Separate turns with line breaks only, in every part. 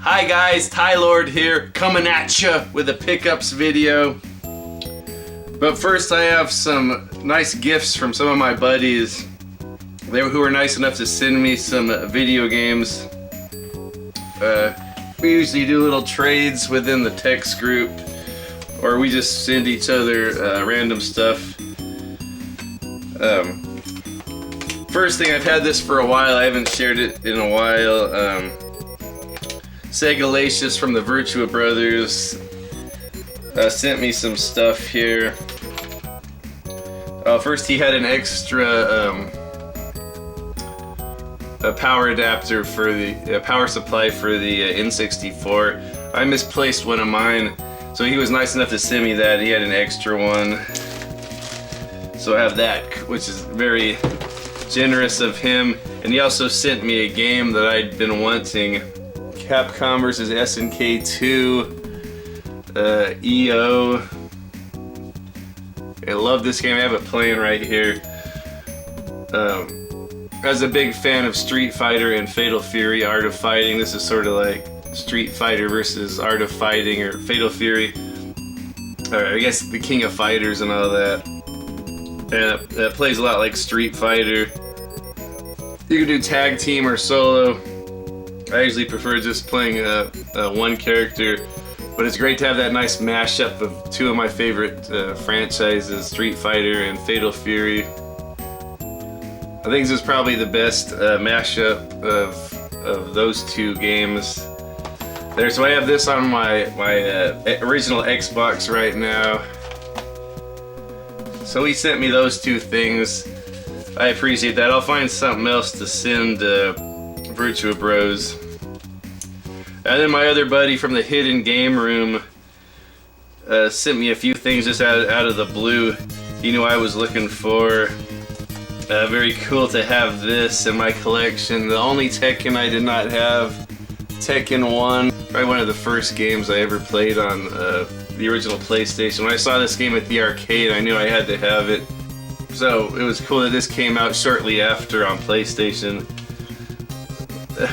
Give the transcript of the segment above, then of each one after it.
Hi guys, Tylord here, coming at ya with a pickups video. But first I have some nice gifts from some of my buddies who were nice enough to send me some video games. We usually do little trades within the text group, or we just send each other random stuff. First thing, I've had this for a while, I haven't shared it in a while. Segalacious from the Virtua brothers sent me some stuff here. First he had an extra a power adapter for the power supply for the N64. I misplaced one of mine, so he was nice enough to send me that. He had an extra one, so I have that, which is very generous of him. And he also sent me a game that I'd been wanting, Capcom vs. SNK 2 EO. I love this game. I have it playing right here. As a big fan of Street Fighter and Fatal Fury, Art of Fighting, this is sort of like Street Fighter versus Art of Fighting, or Fatal Fury, or I guess the King of Fighters and all that. And it plays a lot like Street Fighter. You can do tag team or solo. I usually prefer just playing one character, but it's great to have that nice mashup of two of my favorite franchises, Street Fighter and Fatal Fury. I think this is probably the best mashup of those two games there. So I have this on my original Xbox right now. So he sent me those two things. I appreciate that. I'll find something else to send Virtua Bros. And then my other buddy from the Hidden Game Room sent me a few things just out of the blue. He knew I was looking for. Very cool to have this in my collection. The only Tekken I did not have, Tekken 1. Probably one of the first games I ever played on the original PlayStation. When I saw this game at the arcade, I knew I had to have it. So it was cool that this came out shortly after on PlayStation.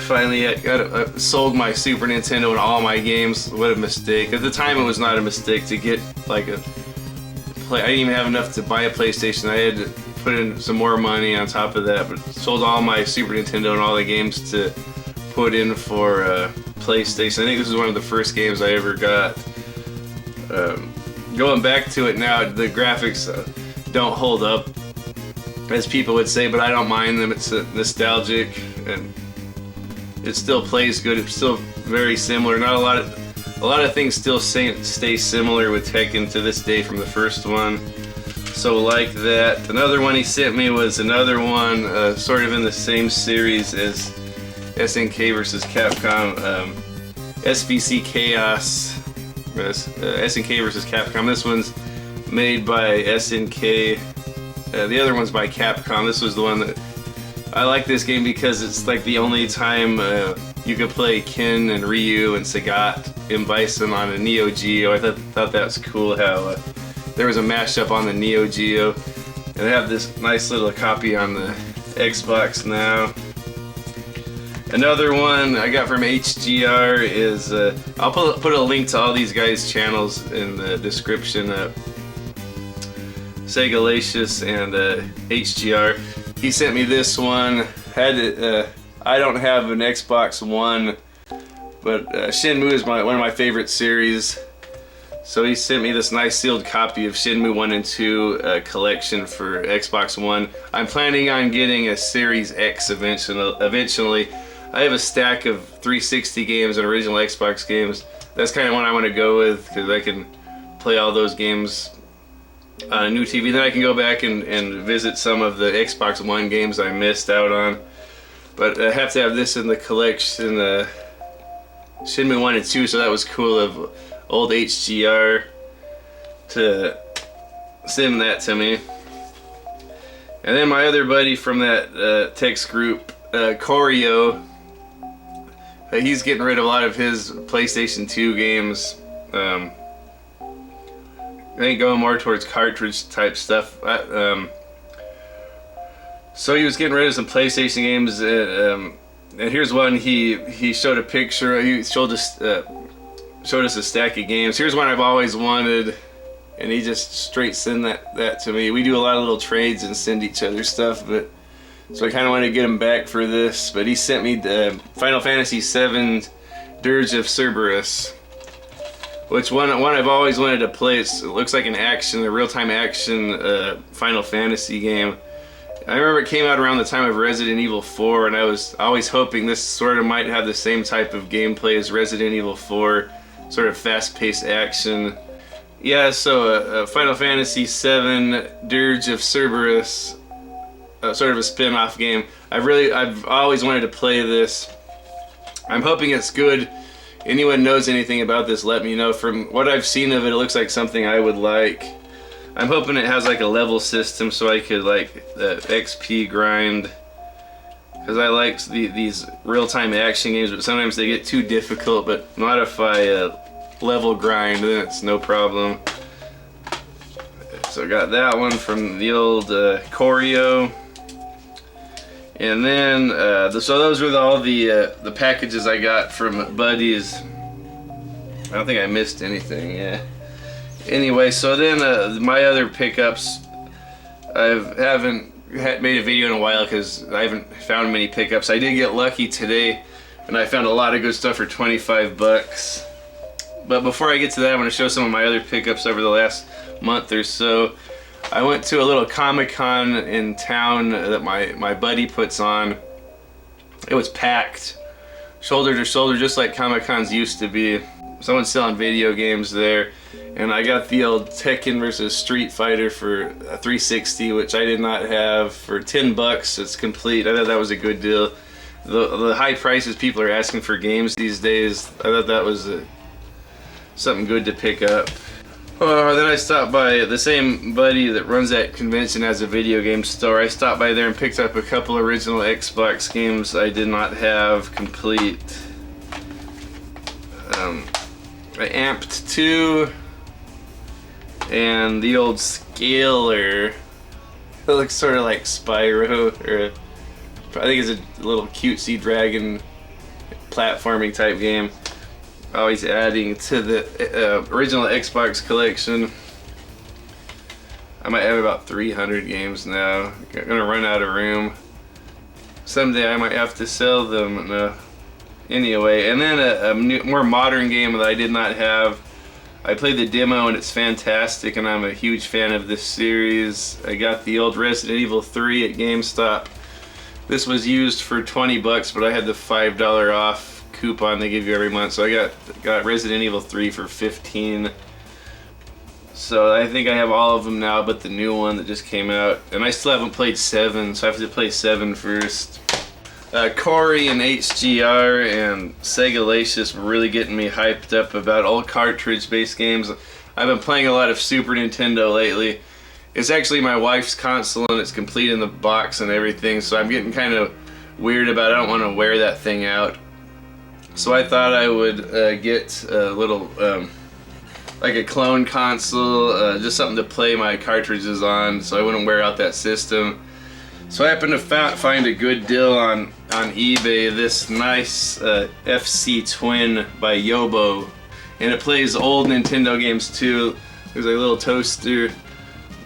Finally, I sold my Super Nintendo and all my games. What a mistake. At the time, it was not a mistake to get like a play. I didn't even have enough to buy a PlayStation. I had to put in some more money on top of that, but sold all my Super Nintendo and all the games to put in for PlayStation. I think this is one of the first games I ever got. Going back to it now, the graphics don't hold up, as people would say, but I don't mind them. It's nostalgic and it still plays good. It's still very similar. Not a lot of things still stay similar with Tekken to this day from the first one. So like that. Another one he sent me was another one sort of in the same series as SNK vs. Capcom, SVC Chaos, SNK vs. Capcom. This one's made by SNK. The other one's by Capcom. This was the one that I like this game because it's like the only time you could play Ken and Ryu and Sagat and Bison on a Neo Geo. I thought that was cool how there was a mashup on the Neo Geo, and I have this nice little copy on the Xbox now. Another one I got from HGR is I'll put a link to all these guys' channels in the description. Segalacious and HGR. He sent me this one. I don't have an Xbox One, but Shenmue is one of my favorite series. So he sent me this nice sealed copy of Shenmue 1 and 2 collection for Xbox One. I'm planning on getting a Series X eventually. I have a stack of 360 games and original Xbox games. That's kind of one I want to go with because I can play all those games on a new TV. Then I can go back and visit some of the Xbox One games I missed out on. But I have to have this in the collection, Shenmue 1 and 2, so that was cool of old HGR to send that to me. And then my other buddy from that text group, Cory O, he's getting rid of a lot of his PlayStation 2 games. I think going more towards cartridge type stuff. So he was getting rid of some PlayStation games, and here's one he showed a picture. He showed us a stack of games. Here's one I've always wanted, and he just straight sent that to me. We do a lot of little trades and send each other stuff, but so I kind of wanted to get him back for this. But he sent me the Final Fantasy VII Dirge of Cerberus, which one I've always wanted to play. It looks like a real-time action Final Fantasy game. I remember it came out around the time of Resident Evil 4, and I was always hoping this sort of might have the same type of gameplay as Resident Evil 4, sort of fast-paced action. Yeah, so Final Fantasy VII Dirge of Cerberus, sort of a spin-off game. I've always wanted to play this. I'm hoping it's good. Anyone knows anything about this, let me know. From what I've seen of it, it looks like something I would like. I'm hoping it has like a level system so I could like XP grind, because I like these real-time action games, but sometimes they get too difficult. But not if I level grind, then it's no problem. So I got that one from the old Cory O. And then so those were all the packages I got from buddies. I don't think I missed anything. Yeah. Anyway, so then my other pickups, I haven't made a video in a while because I haven't found many pickups. I did get lucky today, and I found a lot of good stuff for 25 bucks. But before I get to that, I'm going to show some of my other pickups over the last month or so. I went to a little Comic-Con in town that my buddy puts on. It was packed, shoulder to shoulder, just like Comic-Cons used to be. Someone's selling video games there, and I got the old Tekken versus Street Fighter for a 360, which I did not have, for 10 bucks. It's complete. I thought that was a good deal. The high prices people are asking for games these days, I thought that was something good to pick up. Then I stopped by the same buddy that runs that convention as a video game store. I stopped by there and picked up a couple original Xbox games I did not have complete. I Amped 2 and the old Scaler. It looks sort of like Spyro, or I think it's a little cutesy dragon platforming type game. Always adding to the original Xbox collection. I might have about 300 games now. I'm gonna run out of room. Someday I might have to sell them. Anyway, and then a more modern game that I did not have. I played the demo and it's fantastic, and I'm a huge fan of this series. I got the old Resident Evil 3 at GameStop. This was used for 20 bucks, but I had the $5 off coupon they give you every month, so I got Resident Evil 3 for 15. So I think I have all of them now but the new one that just came out, and I still haven't played 7, so I have to play 7 first. Cory and HGR and Segalacious were really getting me hyped up about old cartridge-based games. I've been playing a lot of Super Nintendo lately. It's actually my wife's console and it's complete in the box and everything, so I'm getting kind of weird about it. I don't want to wear that thing out. So I thought I would get a little, like a clone console, just something to play my cartridges on so I wouldn't wear out that system. So I happened to find a good deal on eBay, this nice FC Twin by Yobo, and it plays old Nintendo games too. There's a little toaster,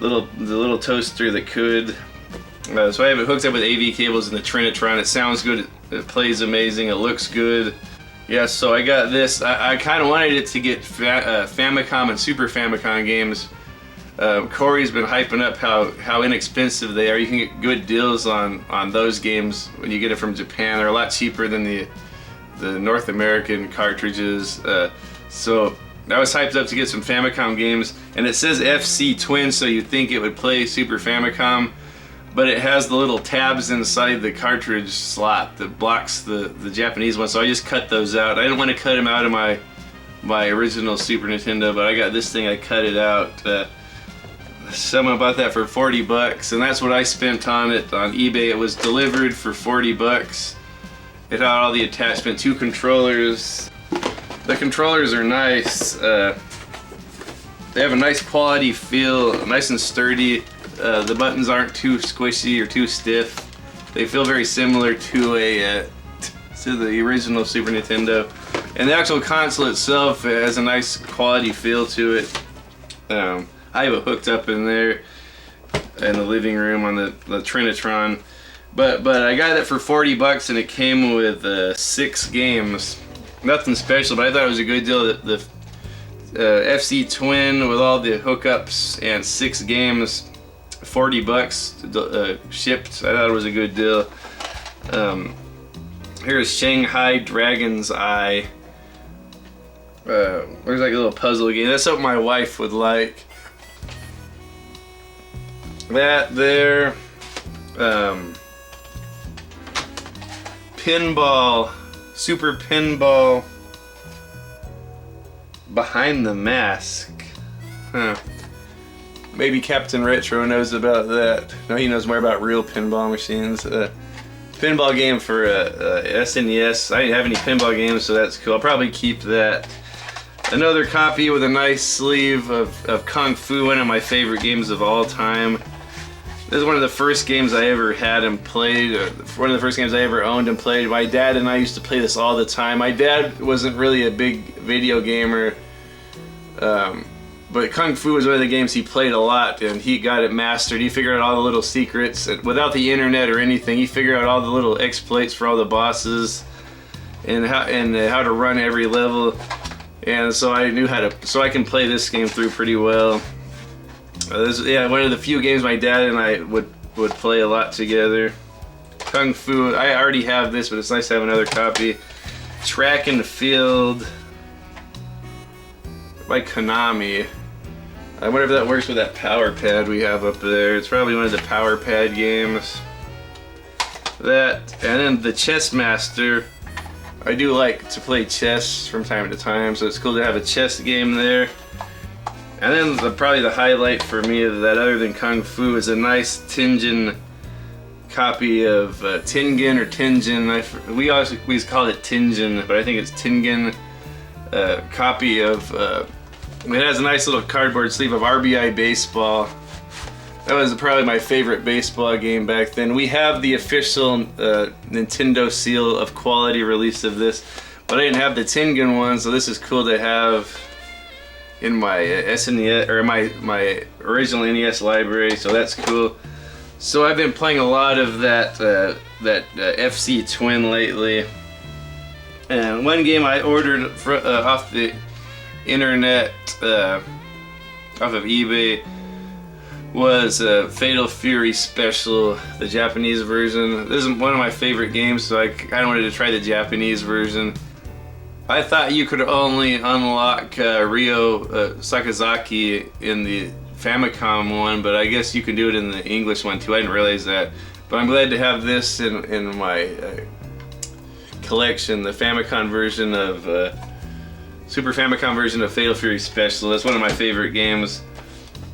the little toaster that could. So I have it hooked up with AV cables in the Trinitron. It sounds good, it plays amazing, it looks good. Yeah, so I got this. I kind of wanted it to get Famicom and Super Famicom games. Cory's been hyping up how inexpensive they are. You can get good deals on those games when you get it from Japan. They're a lot cheaper than the North American cartridges. So I was hyped up to get some Famicom games, and it says FC Twin, so you'd think it would play Super Famicom, but it has the little tabs inside the cartridge slot that blocks the Japanese one, so I just cut those out. I didn't want to cut them out of my original Super Nintendo, but I got this thing, I cut it out. Someone bought that for 40 bucks, and that's what I spent on it on eBay. It was delivered for 40 bucks. It had all the attachment, 2 controllers. The controllers are nice. They have a nice quality feel, nice and sturdy. The buttons aren't too squishy or too stiff. They feel very similar to the original Super Nintendo, and the actual console itself has a nice quality feel to it. I have it hooked up in there in the living room on the Trinitron, but I got it for $40 and it came with 6 games. Nothing special, but I thought it was a good deal. The FC Twin with all the hookups and 6 games, $40 shipped. I thought it was a good deal. Here's Shanghai Dragon's Eye. Looks like a little puzzle game. That's something my wife would like. That there. Pinball. Super Pinball. Behind the Mask. Huh. Maybe Captain Retro knows about that. No, he knows more about real pinball machines. Pinball game for SNES. I didn't have any pinball games, so that's cool. I'll probably keep that. Another copy with a nice sleeve of Kung Fu, one of my favorite games of all time. This is one of the first games I ever had and played. One of the first games I ever owned and played. My dad and I used to play this all the time. My dad wasn't really a big video gamer, but Kung Fu was one of the games he played a lot, and he got it mastered. He figured out all the little secrets. Without the internet or anything, he figured out all the little exploits for all the bosses and how to run every level. And so I knew how to, so I can play this game through pretty well. This is one of the few games my dad and I would play a lot together. Kung Fu, I already have this, but it's nice to have another copy. Track and Field by Konami. I wonder if that works with that power pad we have up there. It's probably one of the power pad games. That, and then the Chess Master. I do like to play chess from time to time, so it's cool to have a chess game there. And then probably the highlight for me of that, other than Kung Fu, is a nice Tengen copy of Tengen or Tengen. We always call it Tengen, but I think it's Tengen. Copy of. It has a nice little cardboard sleeve of RBI Baseball. That was probably my favorite baseball game back then. We have the official Nintendo seal of quality release of this, but I didn't have the Tengen one, so this is cool to have in my SNES or my original NES library. So that's cool. So I've been playing a lot of that FC Twin lately, and one game I ordered off the internet, off of eBay, was Fatal Fury Special, the Japanese version. This is one of my favorite games, so I kind of wanted to try the Japanese version. I thought you could only unlock Ryo Sakazaki in the Famicom one, but I guess you can do it in the English one too. I didn't realize that. But I'm glad to have this in my collection, the Famicom version of Super Famicom version of Fatal Fury Special. That's one of my favorite games.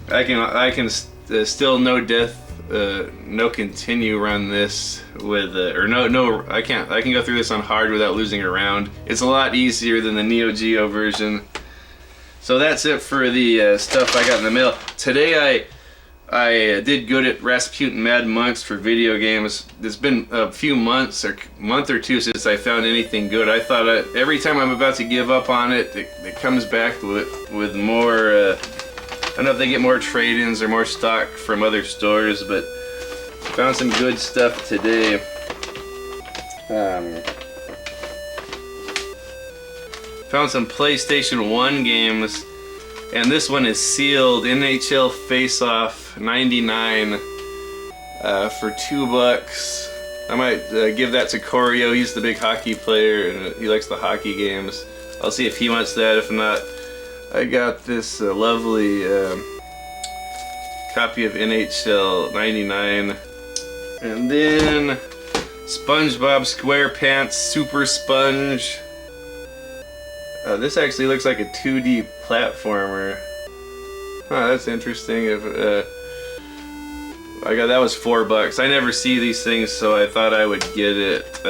I can still no death, no continue run this with I can go through this on hard without losing a round. It's a lot easier than the Neo Geo version. So that's it for the stuff I got in the mail today. I did good at Rasputin Mad Monks for video games. It's been a few months or month or two since I found anything good. I thought every time I'm about to give up on it, it comes back with more. I don't know if they get more trade-ins or more stock from other stores, but found some good stuff today. Found some PlayStation 1 games, and this one is sealed. NHL Face-Off 99 for $2. I might give that to Cory O. He's the big hockey player, and he likes the hockey games. I'll see if he wants that. If not, I got this lovely copy of NHL 99. And then SpongeBob SquarePants Super Sponge. This actually looks like a 2D platformer. Huh, that's interesting. If that was $4. I never see these things, so I thought I would get it.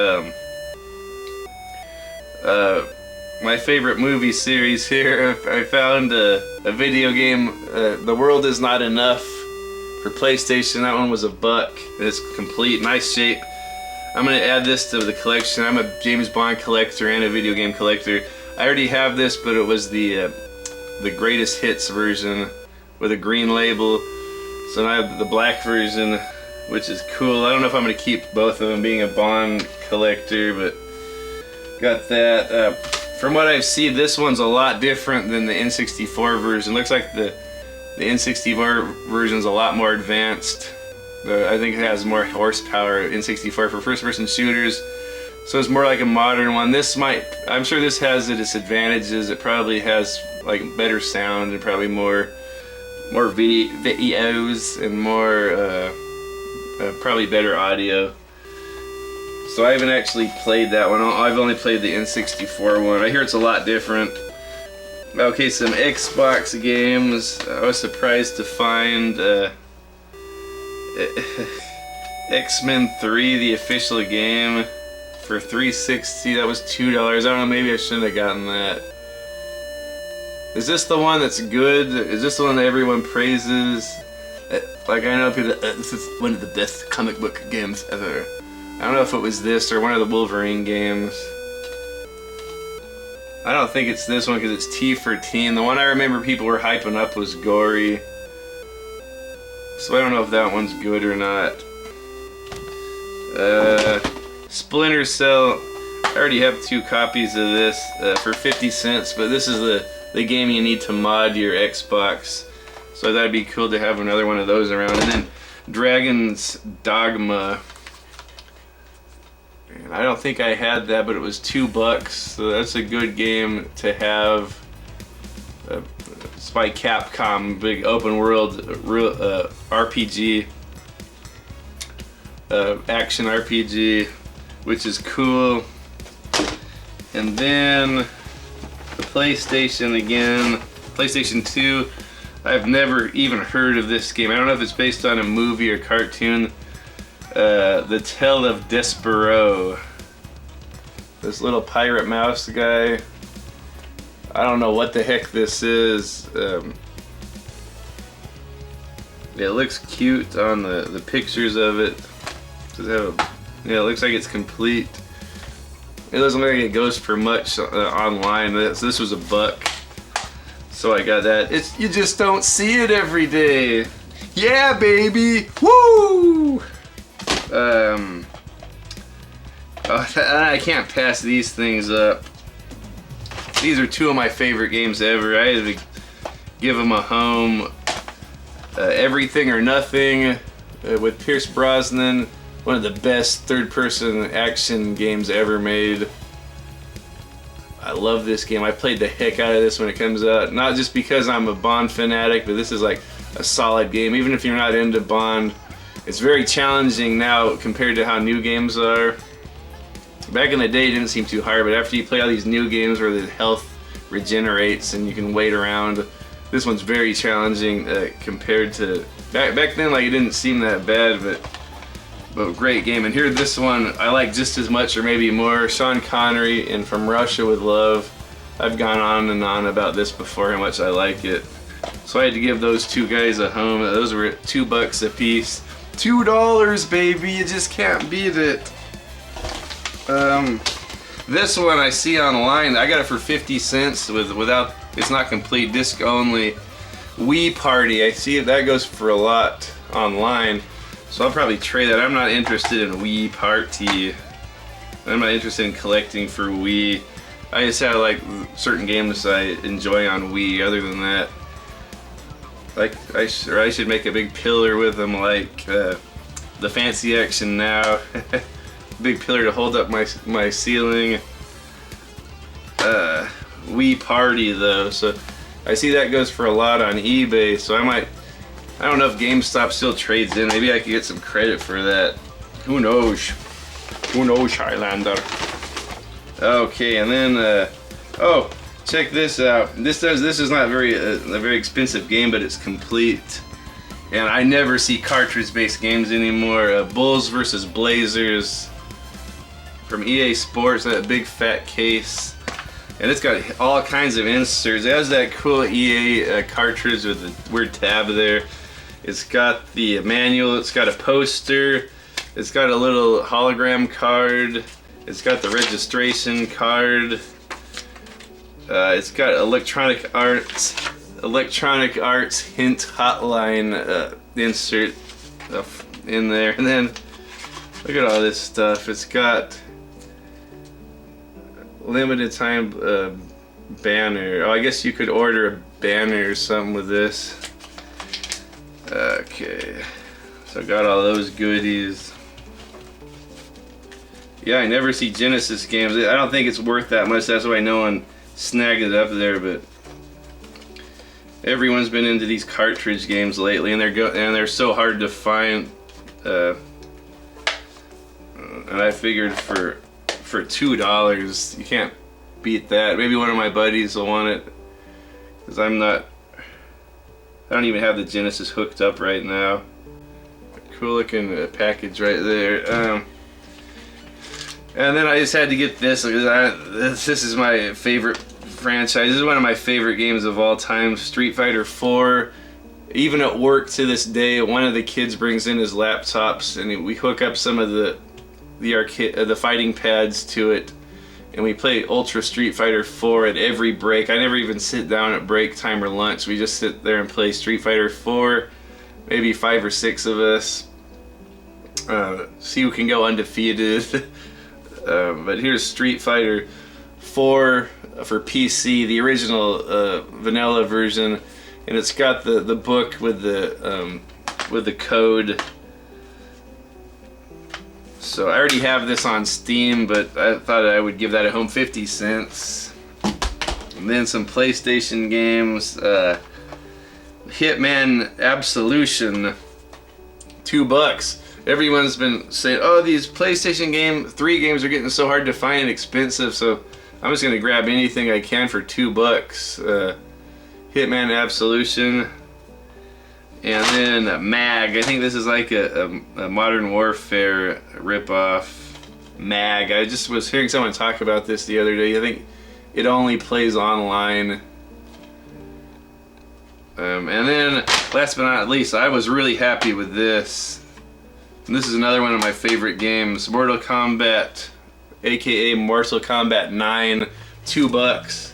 My favorite movie series here. I found a video game, The World Is Not Enough, for PlayStation. That one was $1. It's complete, nice shape. I'm gonna add this to the collection. I'm a James Bond collector and a video game collector. I already have this, but it was the greatest hits version with a green label. So now I have the black version, which is cool. I don't know if I'm gonna keep both of them, being a Bond collector, but got that. From what I've seen, this one's a lot different than the N64 version. Looks like the N64 version's a lot more advanced. I think it has more horsepower, N64, for first-person shooters. So it's more like a modern one. I'm sure this has its advantages. It probably has like better sound and probably more videos and more probably better audio. So I haven't actually played that one. I've only played the N64 one. I hear it's a lot different. Okay, some Xbox games. I was surprised to find X-Men 3, the official game, for $3.60. That was $2. I don't know, maybe I shouldn't have gotten that. Is this the one that's good? Is this the one that everyone praises? Like, I know people, this is one of the best comic book games ever. I don't know if it was this or one of the Wolverine games. I don't think it's this one because it's T for teen. The one I remember people were hyping up was Gory. So I don't know if that one's good or not. Splinter Cell. I already have 2 copies of this for 50 cents, but this is the game you need to mod your Xbox. So that'd be cool to have another one of those around. And then Dragon's Dogma. And I don't think I had that, but it was $2, so that's a good game to have. It's by Capcom, big open world RPG, action RPG, which is cool. And then the PlayStation again, PlayStation 2. I've never even heard of this game. I don't know if it's based on a movie or cartoon. The Tale of Despero. This little pirate mouse guy. I don't know what the heck this is. It looks cute on the pictures of it. Yeah, it looks like it's complete. It doesn't look like it goes for much online. This was $1, so I got that. You just don't see it every day. Yeah, baby. Woo! I can't pass these things up. These are 2 of my favorite games ever. I had to give them a home. Everything or Nothing with Pierce Brosnan. One of the best third-person action games ever made. I love this game. I played the heck out of this when it comes out. Not just because I'm a Bond fanatic, but this is like a solid game. Even if you're not into Bond, it's very challenging now compared to how new games are. Back in the day, it didn't seem too hard, but after you play all these new games where the health regenerates and you can wait around, this one's very challenging compared to back then. Like, it didn't seem that bad, but great game. And here, this one I like just as much or maybe more. Sean Connery in From Russia with Love. I've gone on and on about this before, how much I like it. So I had to give those 2 guys a home. Those were $2 a piece. $2, baby, you just can't beat it. This one I see online. I got it for 50 cents without. It's not complete, disc only. Wii Party. I see that goes for a lot online, so I'll probably trade that. I'm not interested in Wii Party. I'm not interested in collecting for Wii. I just have like certain games I enjoy on Wii. Other than that, like I should make a big pillar with them, like the Fancy Action Now. Big pillar to hold up my ceiling. Wii Party though, so I see that goes for a lot on eBay. So I don't know if GameStop still trades in. Maybe I could get some credit for that. Who knows? Who knows, Highlander? Okay, and then oh, check this out. This is not a very expensive game, but it's complete. And I never see cartridge-based games anymore. Bulls versus Blazers from EA Sports, that big fat case. And it's got all kinds of inserts. It has that cool EA cartridge with the weird tab there. It's got the manual, it's got a poster, It's got a little hologram card. It's got the registration card. It's got electronic arts hint hotline insert in there, and then look at all this stuff. It's got limited time banner. Oh, I guess you could order a banner or something with this. Okay, so I got all those goodies. Yeah, I never see Genesis games. I don't think it's worth that much. That's why no one snagged it up there. But everyone's been into these cartridge games lately, and they're so hard to find. And I figured for $2, you can't beat that. Maybe one of my buddies will want it, because I don't even have the Genesis hooked up right now. Cool looking package right there. And then I just had to get this because this is my favorite franchise. This is one of my favorite games of all time, Street Fighter 4. Even at work to this day, one of the kids brings in his laptops, and we hook up some of the fighting pads to it, and we play Ultra Street Fighter 4 at every break. I never even sit down at break time or lunch. We just sit there and play Street Fighter 4, maybe 5 or 6 of us. See who can go undefeated. But here's Street Fighter 4 for PC, the original vanilla version, and it's got the book with the code. So I already have this on Steam, but I thought I would give that at home 50 cents. And then some PlayStation games. Hitman Absolution, $2. Everyone's been saying, oh, these PlayStation 3 games are getting so hard to find and expensive, so I'm just gonna grab anything I can for $2. Hitman Absolution. And then MAG. I think this is like a Modern Warfare ripoff. MAG. I just was hearing someone talk about this the other day. I think it only plays online. And then, last but not least, I was really happy with this. And this is another one of my favorite games. Mortal Kombat, aka Mortal Kombat 9, $2.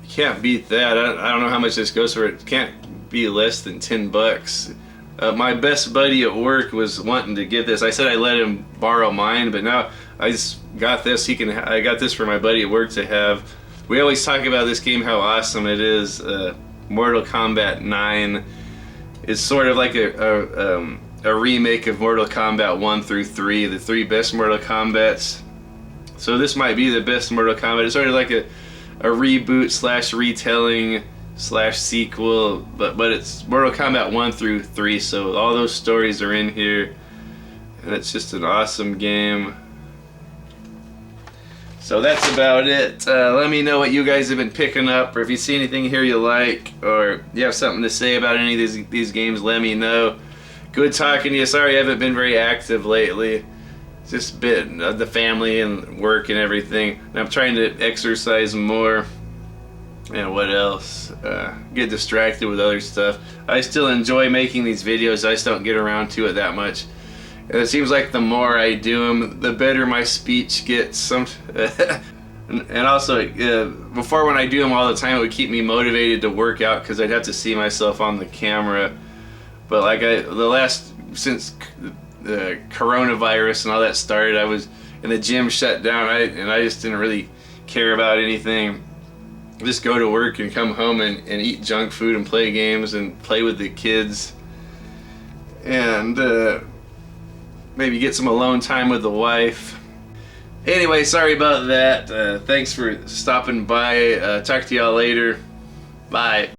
You can't beat that. I don't know how much this goes for. It can't be less than $10. My best buddy at work was wanting to get this. I said I let him borrow mine, but now I just got this. I got this for my buddy at work to have. We always talk about this game, how awesome it is. Mortal Kombat 9. It's sort of like a remake of Mortal Kombat 1 through 3, the 3 best Mortal Kombats. So this might be the best Mortal Kombat. It's sort of like a reboot slash retelling slash sequel, but it's Mortal Kombat 1 through 3, so all those stories are in here, and it's just an awesome game. So that's about it. Let me know what you guys have been picking up, or if you see anything here you like, or you have something to say about any of these games, let me know. Good talking to you. Sorry I haven't been very active lately. It's just been the family and work and everything. And I'm trying to exercise more. And what else? Get distracted with other stuff. I still enjoy making these videos. I just don't get around to it that much. And it seems like the more I do them, the better my speech gets. And also, before when I do them all the time, it would keep me motivated to work out because I'd have to see myself on the camera. But like since the coronavirus and all that started, I was in the gym shut down, and I just didn't really care about anything. Just go to work and come home and eat junk food and play games and play with the kids. And maybe get some alone time with the wife. Anyway, sorry about that. Thanks for stopping by. Talk to y'all later. Bye.